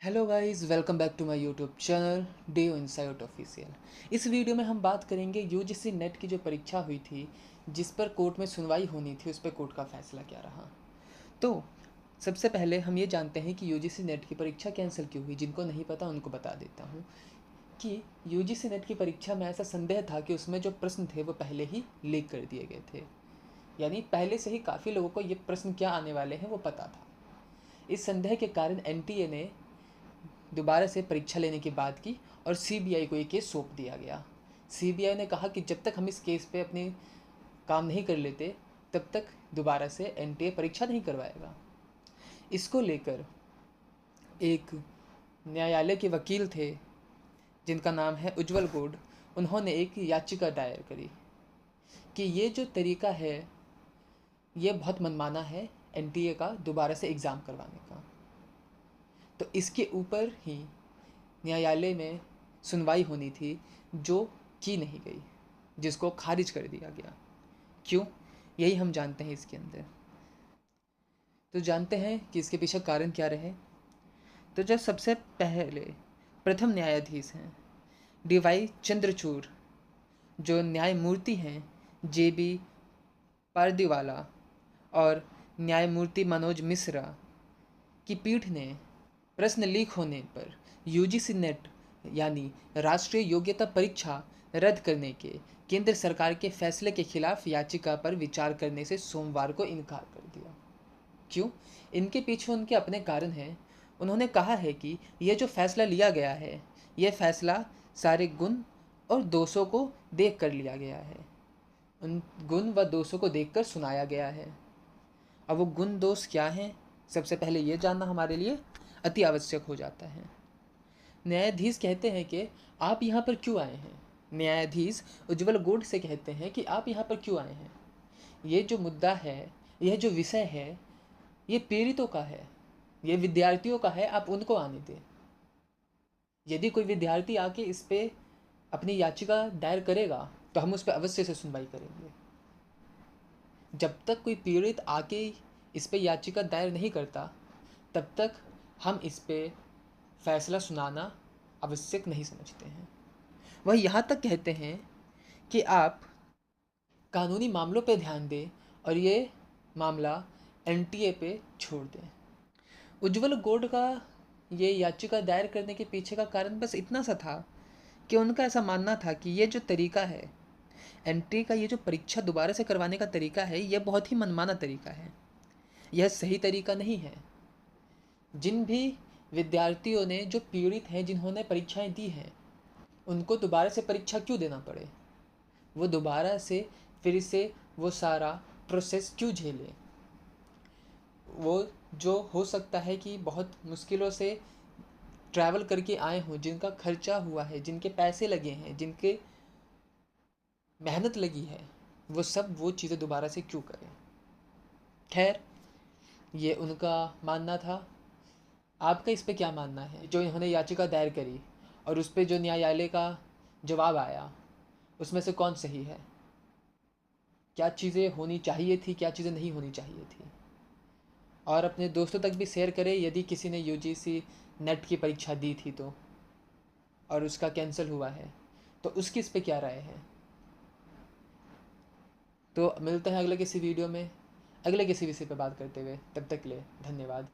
Hello guys, welcome back to my YouTube channel Deo Insight Official. इस video में हम बात करेंगे यूजीसी नेट की जो परीक्षा हुई थी, जिस पर कोर्ट में सुनवाई होनी थी, उस पर कोर्ट का फैसला क्या रहा। तो सबसे पहले हम ये जानते हैं कि यूजीसी नेट की परीक्षा कैंसिल क्यों हुई। जिनको नहीं पता उनको बता देता हूँ कि यूजीसी नेट की परीक्षा में ऐसा संदेह था कि उसमें जो प्रश्न थे वो पहले ही लीक कर दिए गए थे। यानी पहले से ही काफ़ी लोगों को ये प्रश्न क्या आने वाले हैं वो पता था। इस संदेह के कारण एनटीए ने दोबारा से परीक्षा लेने की बात की और सीबीआई को ये केस सौंप दिया गया। सीबीआई ने कहा कि जब तक हम इस केस पे अपने काम नहीं कर लेते तब तक दोबारा से एनटीए परीक्षा नहीं करवाएगा। इसको लेकर एक न्यायालय के वकील थे जिनका नाम है उज्जवल गोड। उन्होंने एक याचिका दायर करी कि ये जो तरीका है ये बहुत मनमाना है एनटीए का दोबारा से एग्ज़ाम करवाने का। तो इसके ऊपर ही न्यायालय में सुनवाई होनी थी जो की नहीं गई, जिसको खारिज कर दिया गया। क्यों, यही हम जानते हैं इसके अंदर। तो जानते हैं कि इसके पीछे कारण क्या रहे। तो जो सबसे पहले प्रथम न्यायाधीश हैं डीवाई चंद्रचूड़, जो न्यायमूर्ति हैं जेबी पारदीवाला और न्यायमूर्ति मनोज मिश्रा की पीठ ने प्रश्न लीक होने पर यूजीसी नेट यानी राष्ट्रीय योग्यता परीक्षा रद्द करने के केंद्र सरकार के फैसले के खिलाफ याचिका पर विचार करने से सोमवार को इनकार कर दिया। क्यों, इनके पीछे उनके अपने कारण हैं। उन्होंने कहा है कि यह जो फैसला लिया गया है यह फैसला सारे गुण और दोषों को देख कर लिया गया है। उन गुण व दोषों को देखकर सुनाया गया है। अब वो गुण दोष क्या हैं, सबसे पहले ये जानना हमारे लिए अति आवश्यक हो जाता है। न्यायाधीश कहते हैं कि आप यहाँ पर क्यों आए हैं। न्यायाधीश उज्जवल गोड से कहते हैं कि आप यहाँ पर क्यों आए हैं। ये जो मुद्दा है, यह जो विषय है, ये पीड़ितों का है, ये विद्यार्थियों का है, आप उनको आने दें। यदि कोई विद्यार्थी आके इस पे अपनी याचिका दायर करेगा तो हम उस पर अवश्य से सुनवाई करेंगे। जब तक कोई पीड़ित आके इस पे याचिका दायर नहीं करता तब तक हम इस पे फैसला सुनाना आवश्यक नहीं समझते हैं। वह यहाँ तक कहते हैं कि आप कानूनी मामलों पे ध्यान दें और ये मामला एनटीए पे छोड़ दें। उज्जवल गोड का ये याचिका दायर करने के पीछे का कारण बस इतना सा था कि उनका ऐसा मानना था कि ये जो तरीका है एनटीए का, ये जो परीक्षा दोबारा से करवाने का तरीका है, यह बहुत ही मनमाना तरीका है, यह सही तरीका नहीं है। जिन भी विद्यार्थियों ने जो पीड़ित हैं, जिन्होंने परीक्षाएं दी हैं, उनको दोबारा से परीक्षा क्यों देना पड़े, वो दोबारा से फिर से वो सारा प्रोसेस क्यों झेलें। वो जो हो सकता है कि बहुत मुश्किलों से ट्रैवल करके आए हों, जिनका खर्चा हुआ है, जिनके पैसे लगे हैं, जिनके मेहनत लगी है, वो चीज़ें दोबारा से क्यों करें। खैर, ये उनका मानना था। आपका इस पे क्या मानना है। जो इन्होंने याचिका दायर करी और उस पे जो न्यायालय का जवाब आया, उसमें से कौन सही है, क्या चीज़ें होनी चाहिए थी, क्या चीज़ें नहीं होनी चाहिए थी। और अपने दोस्तों तक भी शेयर करें यदि किसी ने यूजीसी नेट की परीक्षा दी थी तो और उसका कैंसिल हुआ है तो उसकी इस पे क्या राय है। तो मिलते हैं अगले किसी वीडियो में अगले किसी विषय पे बात करते हुए। तब तक के लिए धन्यवाद।